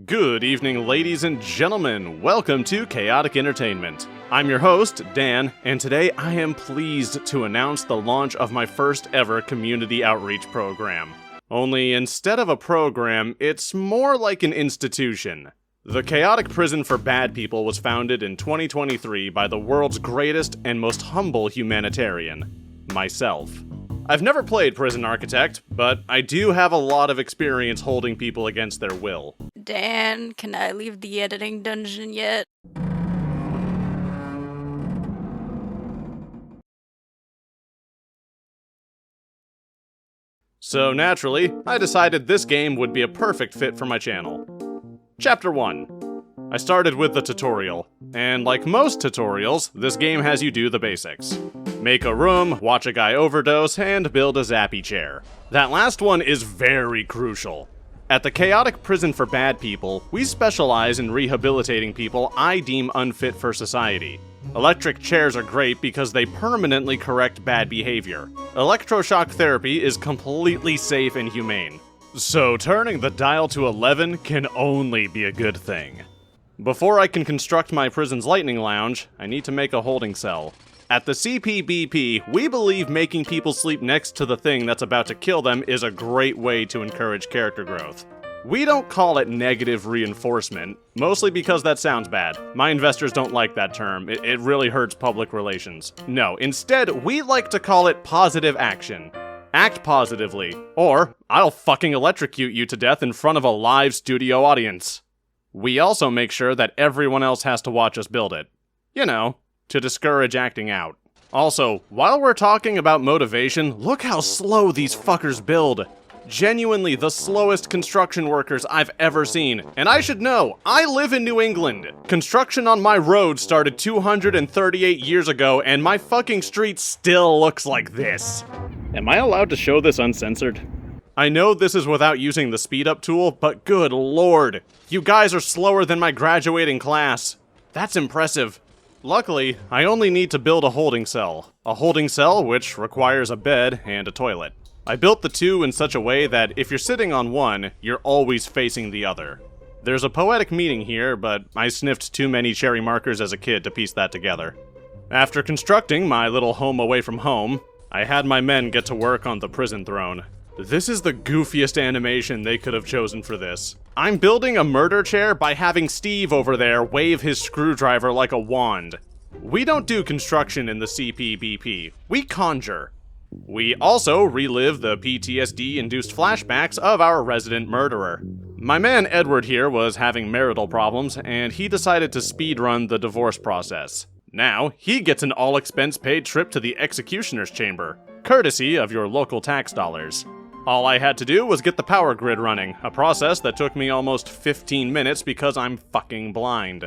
Good evening, ladies and gentlemen. Welcome to Chaotic Entertainment. I'm your host, Dan, and today I am pleased to announce the launch of my first ever community outreach program. Only instead of a program, it's more like an institution. The Chaotic Prison for Bad People was founded in 2023 by the world's greatest and most humble humanitarian, myself. I've never played Prison Architect, but I do have a lot of experience holding people against their will. Dan, can I leave the editing dungeon yet? So naturally, I decided this game would be a perfect fit for my channel. Chapter 1. I started with the tutorial, and like most tutorials, this game has you do the basics. Make a room, watch a guy overdose, and build a zappy chair. That last one is very crucial. At the Chaotic Prison for Bad People, we specialize in rehabilitating people I deem unfit for society. Electric chairs are great because they permanently correct bad behavior. Electroshock therapy is completely safe and humane. So turning the dial to 11 can only be a good thing. Before I can construct my prison's lightning lounge, I need to make a holding cell. At the CPBP, we believe making people sleep next to the thing that's about to kill them is a great way to encourage character growth. We don't call it negative reinforcement, mostly because that sounds bad. My investors don't like that term, it really hurts public relations. No, instead, we like to call it positive action. Act positively, or I'll fucking electrocute you to death in front of a live studio audience. We also make sure that everyone else has to watch us build it. You know, to discourage acting out. Also, while we're talking about motivation, look how slow these fuckers build. Genuinely the slowest construction workers I've ever seen. And I should know, I live in New England. Construction on my road started 238 years ago, and my fucking street still looks like this. Am I allowed to show this uncensored? I know this is without using the speed up tool, but good lord. You guys are slower than my graduating class. That's impressive. Luckily, I only need to build a holding cell. A holding cell which requires a bed and a toilet. I built the two in such a way that if you're sitting on one, you're always facing the other. There's a poetic meaning here, but I sniffed too many cherry markers as a kid to piece that together. After constructing my little home away from home, I had my men get to work on the prison throne. This is the goofiest animation they could have chosen for this. I'm building a murder chair by having Steve over there wave his screwdriver like a wand. We don't do construction in the CPBP, we conjure. We also relive the PTSD-induced flashbacks of our resident murderer. My man Edward here was having marital problems, and he decided to speedrun the divorce process. Now, he gets an all-expense-paid trip to the executioner's chamber, courtesy of your local tax dollars. All I had to do was get the power grid running, a process that took me almost 15 minutes because I'm fucking blind.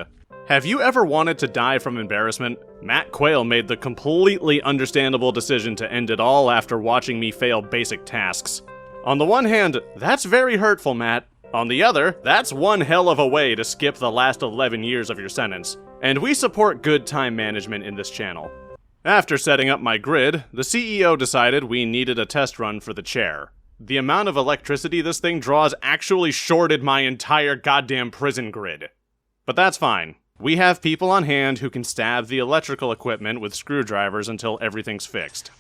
Have you ever wanted to die from embarrassment? Matt Quayle made the completely understandable decision to end it all after watching me fail basic tasks. On the one hand, that's very hurtful, Matt. On the other, that's one hell of a way to skip the last 11 years of your sentence. And we support good time management in this channel. After setting up my grid, the CEO decided we needed a test run for the chair. The amount of electricity this thing draws actually shorted my entire goddamn prison grid. But that's fine. We have people on hand who can stab the electrical equipment with screwdrivers until everything's fixed.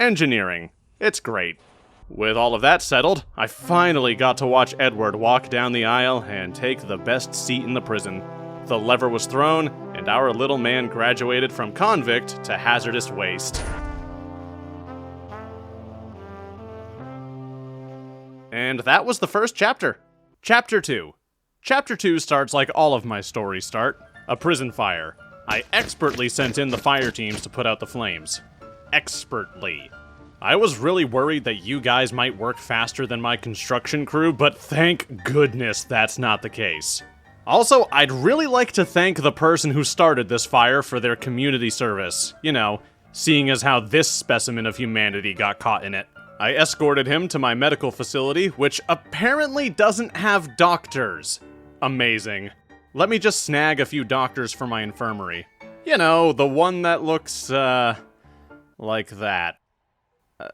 Engineering. It's great. With all of that settled, I finally got to watch Edward walk down the aisle and take the best seat in the prison. The lever was thrown, and our little man graduated from convict to hazardous waste. And that was the first chapter. Chapter 2. Chapter 2 starts like all of my stories start, a prison fire. I expertly sent in the fire teams to put out the flames. Expertly. I was really worried that you guys might work faster than my construction crew, but thank goodness that's not the case. Also, I'd really like to thank the person who started this fire for their community service. You know, seeing as how this specimen of humanity got caught in it. I escorted him to my medical facility, which apparently doesn't have doctors. Amazing. Let me just snag a few doctors for my infirmary. You know, the one that looks, like that.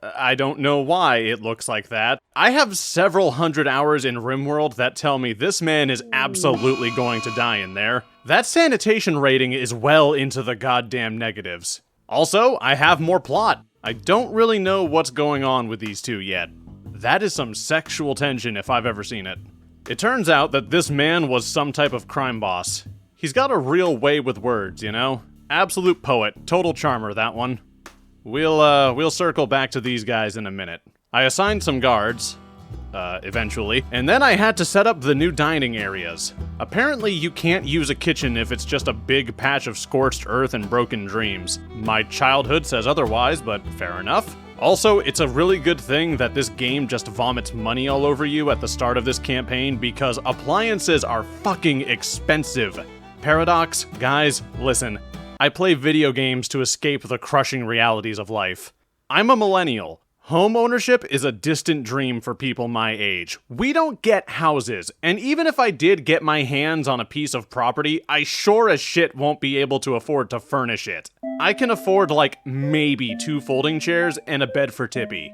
I don't know why it looks like that. I have several hundred hours in RimWorld that tell me this man is absolutely going to die in there. That sanitation rating is well into the goddamn negatives. Also, I have more plot. I don't really know what's going on with these two yet. That is some sexual tension if I've ever seen it. It turns out that this man was some type of crime boss. He's got a real way with words, you know? Absolute poet, total charmer, that one. We'll circle back to these guys in a minute. I assigned some guards, eventually, and then I had to set up the new dining areas. Apparently you can't use a kitchen if it's just a big patch of scorched earth and broken dreams. My childhood says otherwise, but fair enough. Also, it's a really good thing that this game just vomits money all over you at the start of this campaign because appliances are fucking expensive. Paradox, guys, listen. I play video games to escape the crushing realities of life. I'm a millennial. Home ownership is a distant dream for people my age. We don't get houses, and even if I did get my hands on a piece of property, I sure as shit won't be able to afford to furnish it. I can afford like maybe 2 folding chairs and a bed for Tippy.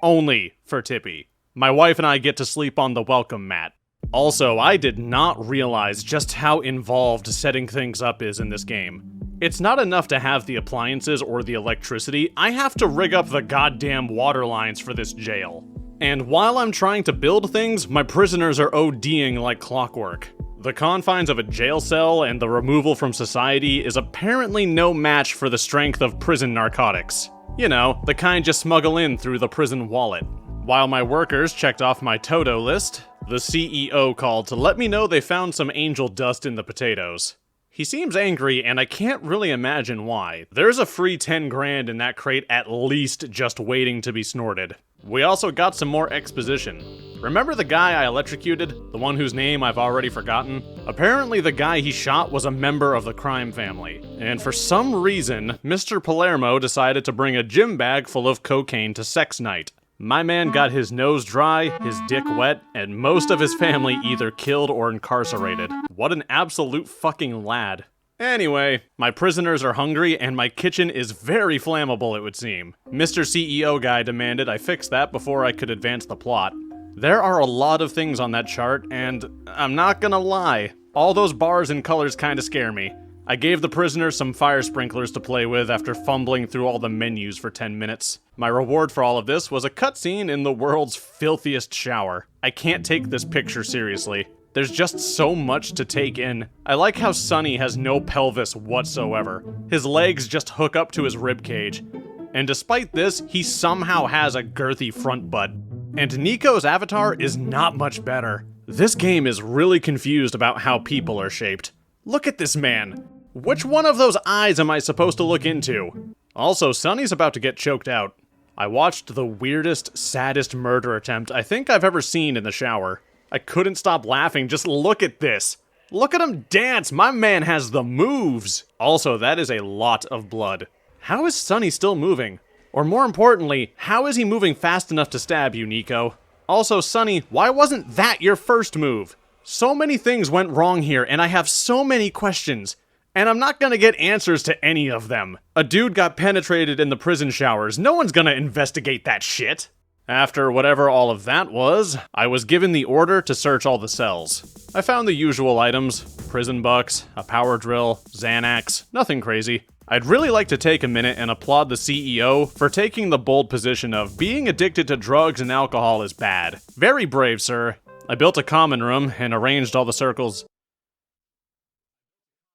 Only for Tippy. My wife and I get to sleep on the welcome mat. Also, I did not realize just how involved setting things up is in this game. It's not enough to have the appliances or the electricity, I have to rig up the goddamn water lines for this jail. And while I'm trying to build things, my prisoners are ODing like clockwork. The confines of a jail cell and the removal from society is apparently no match for the strength of prison narcotics. You know, the kind you smuggle in through the prison wallet. While my workers checked off my Toto list, the CEO called to let me know they found some angel dust in the potatoes. He seems angry, and I can't really imagine why. There's a free 10 grand in that crate at least just waiting to be snorted. We also got some more exposition. Remember the guy I electrocuted? The one whose name I've already forgotten? Apparently the guy he shot was a member of the crime family. And for some reason, Mr. Palermo decided to bring a gym bag full of cocaine to sex night. My man got his nose dry, his dick wet, and most of his family either killed or incarcerated. What an absolute fucking lad. Anyway, my prisoners are hungry and my kitchen is very flammable, it would seem. Mr. CEO guy demanded I fix that before I could advance the plot. There are a lot of things on that chart, and I'm not gonna lie, all those bars and colors kinda scare me. I gave the prisoners some fire sprinklers to play with after fumbling through all the menus for 10 minutes. My reward for all of this was a cutscene in the world's filthiest shower. I can't take this picture seriously. There's just so much to take in. I like how Sonny has no pelvis whatsoever. His legs just hook up to his ribcage. And despite this, he somehow has a girthy front butt. And Nico's avatar is not much better. This game is really confused about how people are shaped. Look at this man. Which one of those eyes am I supposed to look into? Also, Sonny's about to get choked out. I watched the weirdest, saddest murder attempt I think I've ever seen in the shower. I couldn't stop laughing, just look at this. Look at him dance, my man has the moves. Also, that is a lot of blood. How is Sonny still moving? Or more importantly, how is he moving fast enough to stab you, Nico? Also, Sonny, why wasn't that your first move? So many things went wrong here, and I have so many questions. And I'm not gonna get answers to any of them. A dude got penetrated in the prison showers. No one's gonna investigate that shit. After whatever all of that was, I was given the order to search all the cells. I found the usual items: prison bucks, a power drill, Xanax, nothing crazy. I'd really like to take a minute and applaud the CEO for taking the bold position of being addicted to drugs and alcohol is bad. Very brave, sir. I built a common room and arranged all the circles.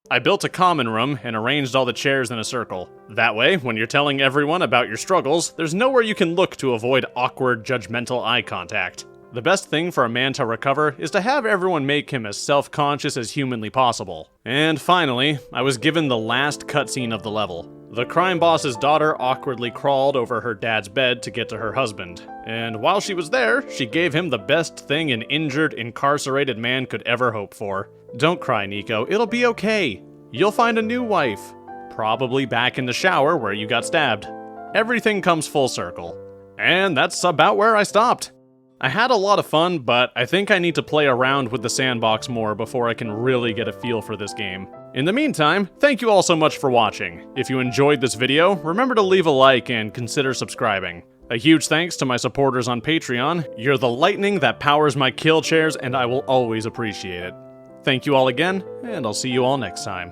I built a common room and arranged all the chairs in a circle. That way, when you're telling everyone about your struggles, there's nowhere you can look to avoid awkward, judgmental eye contact. The best thing for a man to recover is to have everyone make him as self-conscious as humanly possible. And finally, I was given the last cutscene of the level. The crime boss's daughter awkwardly crawled over her dad's bed to get to her husband. And while she was there, she gave him the best thing an injured, incarcerated man could ever hope for. Don't cry, Nico. It'll be okay. You'll find a new wife. Probably back in the shower where you got stabbed. Everything comes full circle. And that's about where I stopped. I had a lot of fun, but I think I need to play around with the sandbox more before I can really get a feel for this game. In the meantime, thank you all so much for watching. If you enjoyed this video, remember to leave a like and consider subscribing. A huge thanks to my supporters on Patreon. You're the lightning that powers my kill chairs, and I will always appreciate it. Thank you all again, and I'll see you all next time.